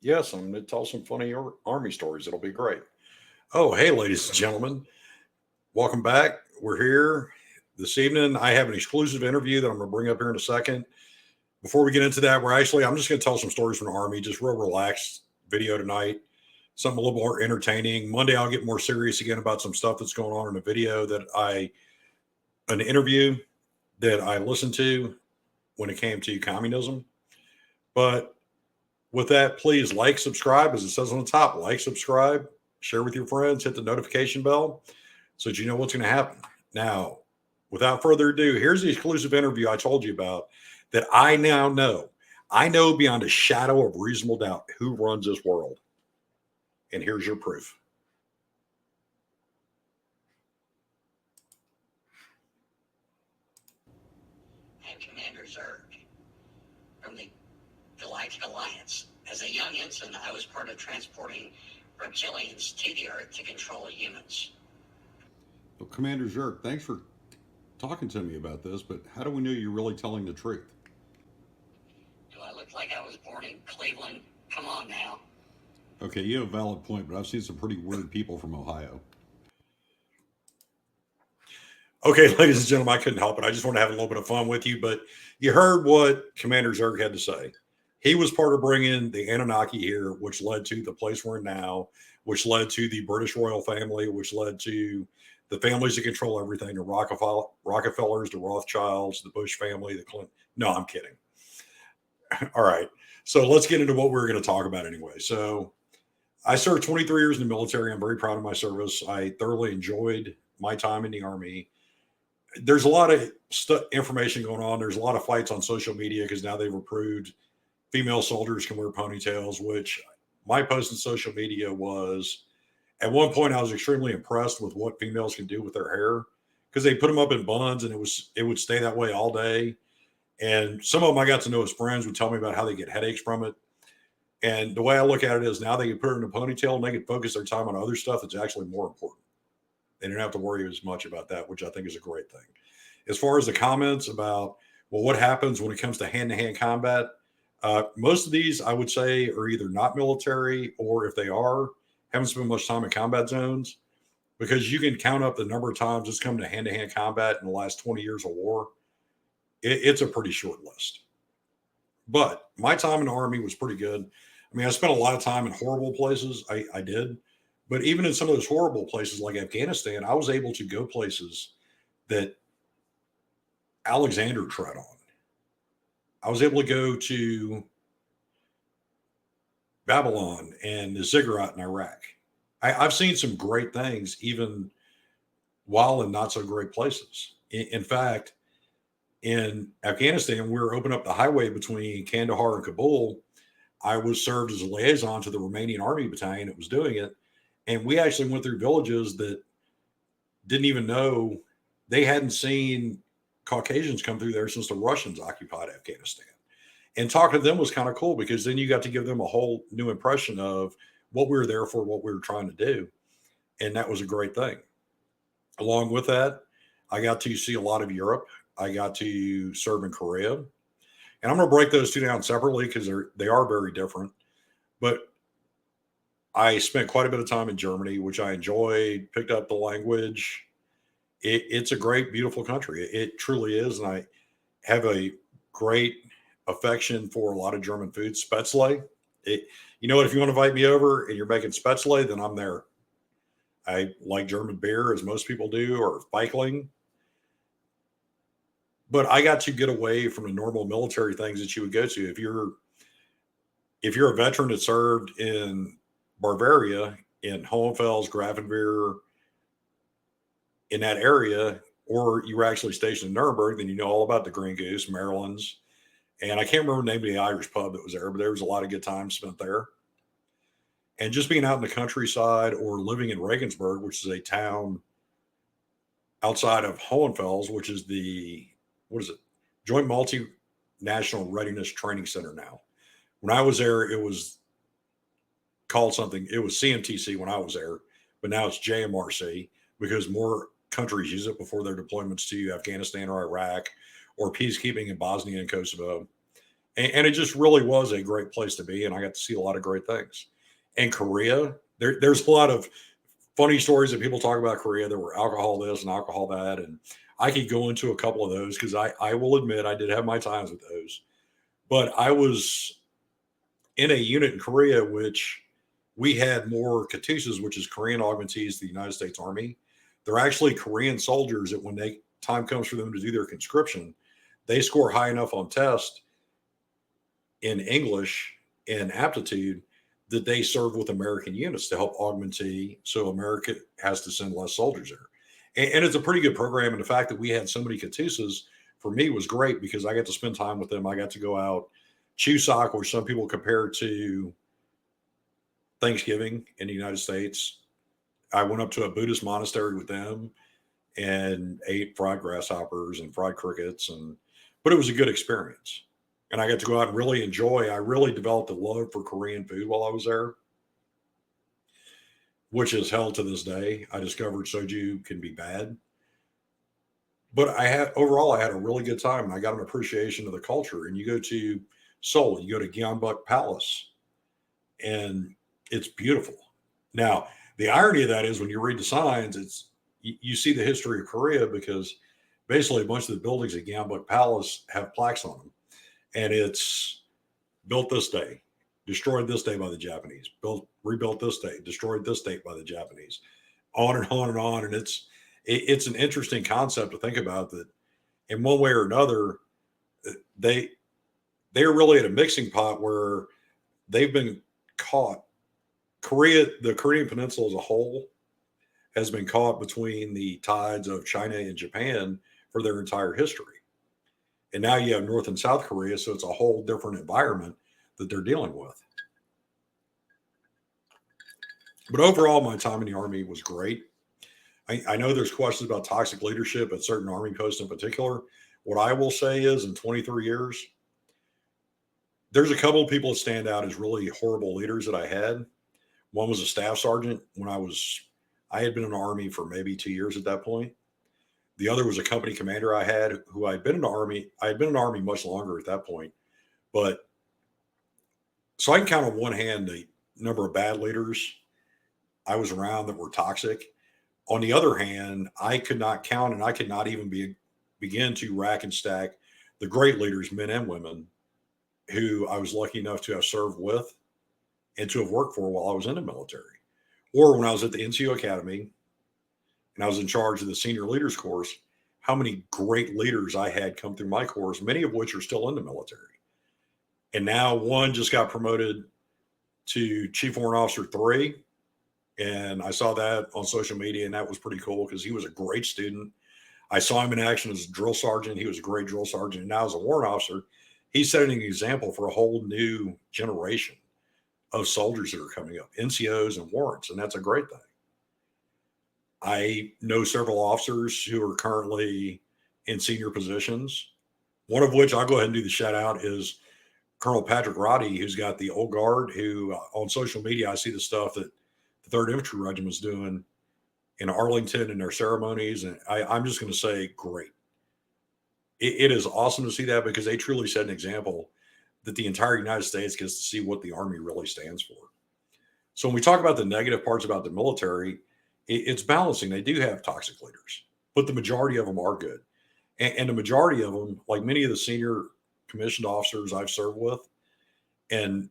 Yes, I'm going to tell some funny Army stories. It'll be great. Oh, hey, ladies and gentlemen. Welcome back. We're here this evening. I have an exclusive interview that I'm going to bring up here in a second. Before we get into that, I'm just going to tell some stories from the Army, just real relaxed video tonight. Something a little more entertaining. Monday, I'll get more serious again about some stuff that's going on in a video an interview that I listened to when it came to communism. But with that, please like, subscribe, as it says on the top. Like, subscribe, share with your friends, hit the notification bell so that you know what's going to happen. Now, without further ado, here's the exclusive interview I told you about that I now know. I know beyond a shadow of reasonable doubt who runs this world. And here's your proof. And Commander Zerg from the Galactic Alliance. As a young ensign, I was part of transporting reptilians to the Earth to control humans. Well, Commander Zerg, thanks for talking to me about this, but how do we know you're really telling the truth? Do I look like I was born in Cleveland? Come on now. Okay, you have a valid point, but I've seen some pretty weird people from Ohio. Okay, ladies and gentlemen, I couldn't help it. I just want to have a little bit of fun with you, but you heard what Commander Zerg had to say. He was part of bringing the Anunnaki here, which led to the place we're in now, which led to the British royal family, which led to the families that control everything, the Rockefellers, the Rothschilds, the Bush family, the Clinton. No, I'm kidding. All right. So let's get into what we're going to talk about anyway. So I served 23 years in the military. I'm very proud of my service. I thoroughly enjoyed my time in the Army. There's a lot of information going on. There's a lot of fights on social media because now they've approved female soldiers can wear ponytails, which my post on social media was at one point I was extremely impressed with what females can do with their hair because they put them up in buns and it would stay that way all day. And some of them I got to know as friends would tell me about how they get headaches from it. And the way I look at it is now they can put it in a ponytail and they can focus their time on other stuff that's actually more important. They don't have to worry as much about that, which I think is a great thing. As far as the comments about, well, what happens when it comes to hand-to-hand combat, most of these I would say are either not military or if they are, haven't spent much time in combat zones because you can count up the number of times it's come to hand-to-hand combat in the last 20 years of war. It's a pretty short list. But my time in the Army was pretty good. I mean, I spent a lot of time in horrible places. I did. But even in some of those horrible places like Afghanistan, I was able to go places that Alexander tread on. I was able to go to Babylon and the ziggurat in Iraq. I've seen some great things, even while in not so great places. In fact, in Afghanistan, we were opening up the highway between Kandahar and Kabul. I was served as a liaison to the Romanian Army battalion that was doing it. And we actually went through villages that didn't even know they hadn't seen Caucasians come through there since the Russians occupied Afghanistan. And talking to them was kind of cool because then you got to give them a whole new impression of what we were there for, what we were trying to do. And that was a great thing. Along with that, I got to see a lot of Europe. I got to serve in Korea. And I'm going to break those two down separately because they are very different. But I spent quite a bit of time in Germany, which I enjoyed, picked up the language. It's a great, beautiful country. It truly is. And I have a great affection for a lot of German food. Spätzle. You know what? If you want to invite me over and you're making Spätzle, then I'm there. I like German beer, as most people do, or Feigling. But I got to get away from the normal military things that you would go to. If you're a veteran that served in Bavaria, in Hohenfels, Grafenwehr, in that area, or you were actually stationed in Nuremberg, then you know all about the Green Goose, Maryland's. And I can't remember the name of the Irish pub that was there, but there was a lot of good time spent there. And just being out in the countryside or living in Regensburg, which is a town outside of Hohenfels, which is Joint Multinational Readiness Training Center now. When I was there, it was called something, it was CMTC when I was there, but now it's JMRC because more countries use it before their deployments to Afghanistan or Iraq or peacekeeping in Bosnia and Kosovo. And it just really was a great place to be. And I got to see a lot of great things. And Korea, there's a lot of funny stories that people talk about Korea. There were alcohol this and alcohol that. And I could go into a couple of those because I will admit I did have my times with those. But I was in a unit in Korea, which we had more Katyshas, which is Korean augmentees, the United States Army. They're actually Korean soldiers that when they time comes for them to do their conscription, they score high enough on test in English and aptitude that they serve with American units to help augmentee. So America has to send less soldiers there. And it's a pretty good program. And the fact that we had so many Katyshas for me was great because I got to spend time with them. I got to go out Chuseok, which some people compare to Thanksgiving in the United States. I went up to a Buddhist monastery with them and ate fried grasshoppers and fried crickets, and but it was a good experience. And I got to go out and really enjoy. I really developed a love for Korean food while I was there, which is held to this day. I discovered soju can be bad, but I had a really good time, and I got an appreciation of the culture. And you go to Seoul, you go to Gyeongbuk Palace, and it's beautiful. Now, the irony of that is when you read the signs, you see the history of Korea because basically a bunch of the buildings at Gyeongbuk Palace have plaques on them, and it's built this day, destroyed this day by the Japanese, rebuilt this day, destroyed this date by the Japanese, on and on and on. And it's an interesting concept to think about that in one way or another, they they're really at a mixing pot where they've been caught. The Korean Peninsula as a whole has been caught between the tides of China and Japan for their entire history. And now you have North and South Korea, so it's a whole different environment that they're dealing with. But overall, my time in the Army was great. I know there's questions about toxic leadership at certain Army posts in particular. What I will say is in 23 years, there's a couple of people that stand out as really horrible leaders that I had. One was a staff sergeant when I had been in the Army for maybe 2 years at that point. The other was a company commander I had who I'd been in the Army. I had been in the Army much longer at that point. But so I can count on one hand the number of bad leaders I was around that were toxic. On the other hand, I could not count and I could not even begin to rack and stack the great leaders, men and women, who I was lucky enough to have served with and to have worked for while I was in the military. Or when I was at the NCO Academy and I was in charge of the senior leaders course, how many great leaders I had come through my course, many of which are still in the military. And now one just got promoted to Chief Warrant Officer 3. And I saw that on social media, and that was pretty cool because he was a great student. I saw him in action as a drill sergeant. He was a great drill sergeant. And now as a warrant officer, he's setting an example for a whole new generation of soldiers that are coming up, NCOs and warrants, and that's a great thing. I know several officers who are currently in senior positions, one of which I'll go ahead and do the shout out is Colonel Patrick Roddy, who's got the old guard, who on social media, I see the stuff that the 3rd Infantry Regiment is doing in Arlington and their ceremonies. And I'm just going to say, great. It is awesome to see that because they truly set an example that the entire United States gets to see what the Army really stands for. So when we talk about the negative parts about the military, it's balancing. They do have toxic leaders, but the majority of them are good. And the majority of them, like many of the senior commissioned officers I've served with, and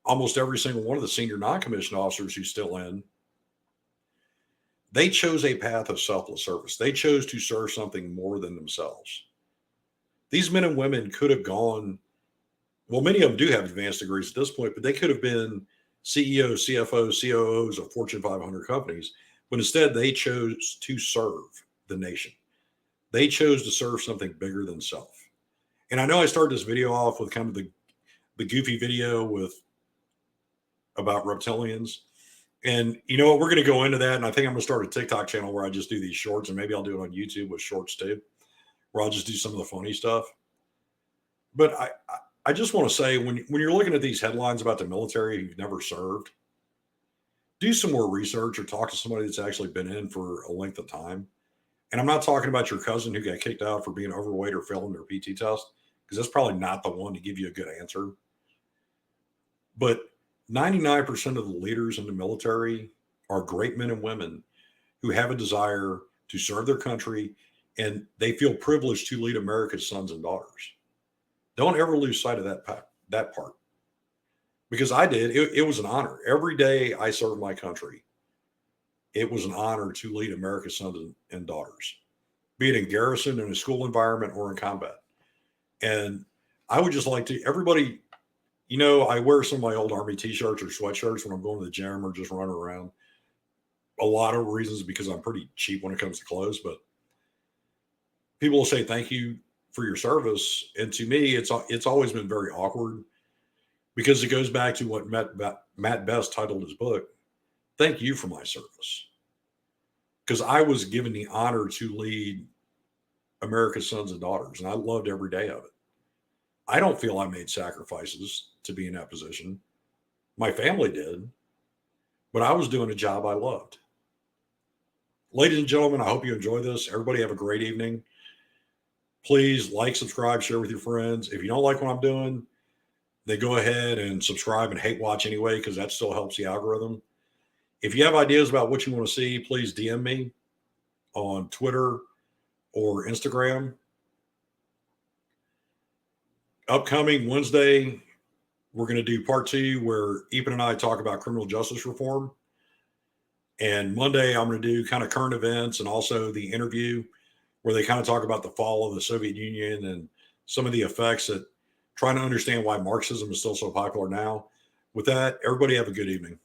almost every single one of the senior non-commissioned officers who's still in, they chose a path of selfless service. They chose to serve something more than themselves. These men and women could have gone, well, many of them do have advanced degrees at this point, but they could have been CEOs, CFOs, COOs of Fortune 500 companies, but instead they chose to serve the nation. They chose to serve something bigger than self. And I know I started this video off with kind of the goofy video about reptilians. And you know what? We're going to go into that. And I think I'm going to start a TikTok channel where I just do these shorts, and maybe I'll do it on YouTube with shorts too, where I'll just do some of the funny stuff. But I just want to say when you're looking at these headlines about the military who've never served, do some more research or talk to somebody that's actually been in for a length of time. And I'm not talking about your cousin who got kicked out for being overweight or failing their PT test, because that's probably not the one to give you a good answer. But 99% of the leaders in the military are great men and women who have a desire to serve their country, and they feel privileged to lead America's sons and daughters. Don't ever lose sight of that part, because I did. It was an honor. Every day I served my country, it was an honor to lead America's sons and daughters, be it in garrison, in a school environment, or in combat. And I would just like to, everybody, I wear some of my old Army t shirts or sweatshirts when I'm going to the gym or just running around. A lot of reasons because I'm pretty cheap when it comes to clothes, but people will say thank you for your service. And to me, it's always been very awkward because it goes back to what Matt Best titled his book, Thank You for My Service. Because I was given the honor to lead America's sons and daughters, and I loved every day of it. I don't feel I made sacrifices to be in that position. My family did, but I was doing a job I loved. Ladies and gentlemen, I hope you enjoy this. Everybody have a great evening. Please like, subscribe, share with your friends. If you don't like what I'm doing, then go ahead and subscribe and hate watch anyway, because that still helps the algorithm. If you have ideas about what you want to see, please DM me on Twitter or Instagram. Upcoming Wednesday, we're going to do part 2 where Ethan and I talk about criminal justice reform. And Monday, I'm going to do kind of current events and also the interview where they kind of talk about the fall of the Soviet Union and some of the effects that trying to understand why Marxism is still so popular now. With that, everybody have a good evening.